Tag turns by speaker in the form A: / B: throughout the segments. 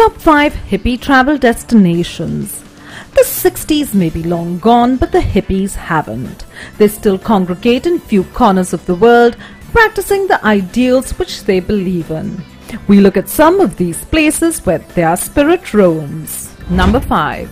A: Top 5 hippie travel destinations. The 60s may be long gone, but the hippies haven't. They still congregate in few corners of the world, practicing the ideals which they believe in. We look at some of these places where their spirit roams. Number 5.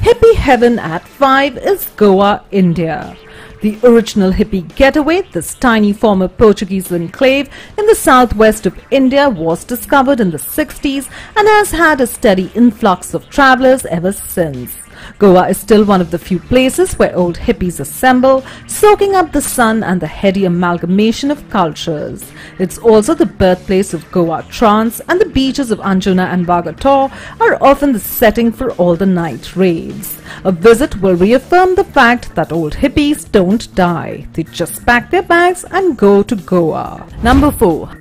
A: Hippie heaven at 5 is Goa, India. The original hippie getaway, this tiny former Portuguese enclave in the southwest of India, was discovered in the 60s and has had a steady influx of travelers ever since. Goa is still one of the few places where old hippies assemble, soaking up the sun and the heady amalgamation of cultures. It's also the birthplace of Goa trance, and the beaches of Anjuna and Vagator are often the setting for all the night raves. A visit will reaffirm the fact that old hippies don't die. They just pack their bags and go to Goa. Number 4.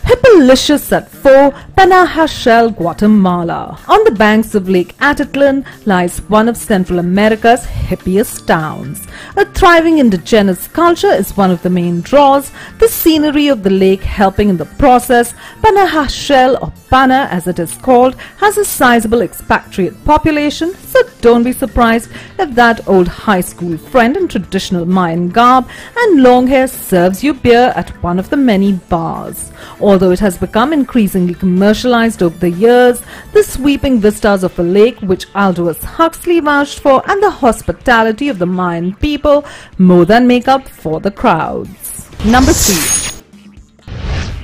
A: Hippalicious at 4, Panajachel, Guatemala. On the banks of Lake Atitlan lies one of Central America's hippiest towns. A thriving indigenous culture is one of the main draws, the scenery of the lake helping in the process. Panajachel, or Pana as it is called, has a sizable expatriate population, so don't be surprised if that old high school friend in traditional Mayan garb and long hair serves you beer at one of the many bars. Although it has become increasingly commercialized over the years, the sweeping vistas of the lake, which Aldous Huxley vouched for, and the hospitality of the Mayan people more than make up for the crowds. Number 3.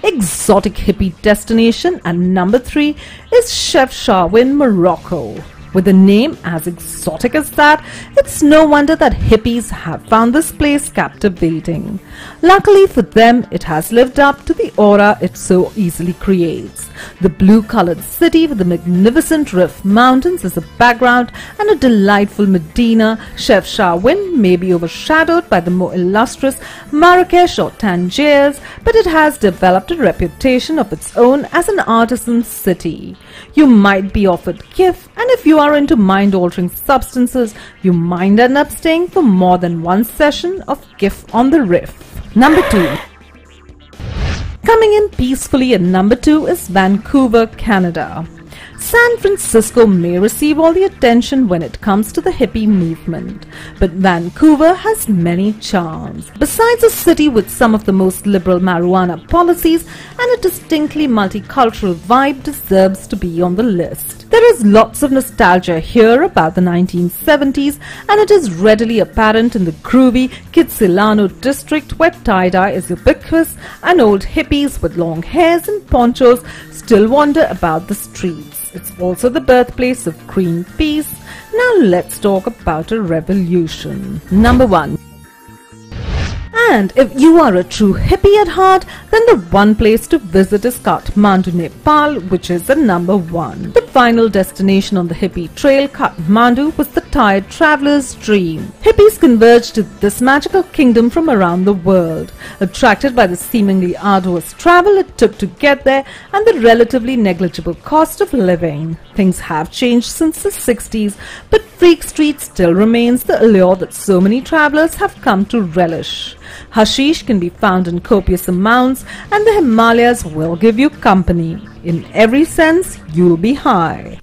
A: Exotic hippie destination, and number 3 is Chefchaouen, Morocco. With a name as exotic as that, it's no wonder that hippies have found this place captivating. Luckily for them, it has lived up to the aura it so easily creates. The blue-colored city with the magnificent Rif Mountains as a background and a delightful Medina, Chefchaouen may be overshadowed by the more illustrious Marrakesh or Tangiers, but it has developed a reputation of its own as an artisan city. You might be offered kif, and if you are into mind-altering substances, you might end up staying for more than one session of kif on the Rif. Number 2. Coming in peacefully at number 2 is Vancouver, Canada. San Francisco may receive all the attention when it comes to the hippie movement, but Vancouver has many charms. Besides a city with some of the most liberal marijuana policies and a distinctly multicultural vibe deserves to be on the list. There is lots of nostalgia here about the 1970s, and it is readily apparent in the groovy Kitsilano district where tie-dye is ubiquitous and old hippies with long hairs and ponchos still wander about the streets. It's also the birthplace of Greenpeace. Now let's talk about a revolution. Number 1. And if you are a true hippie at heart, then the one place to visit is Kathmandu, Nepal, which is the number 1. The final destination on the hippie trail, Kathmandu, was the tired traveler's dream. Hippies converged to this magical kingdom from around the world, attracted by the seemingly arduous travel it took to get there and the relatively negligible cost of living. Things have changed since the 60s, but Freak Street still remains the allure that so many travelers have come to relish. Hashish can be found in copious amounts, and the Himalayas will give you company. In every sense, you'll be high.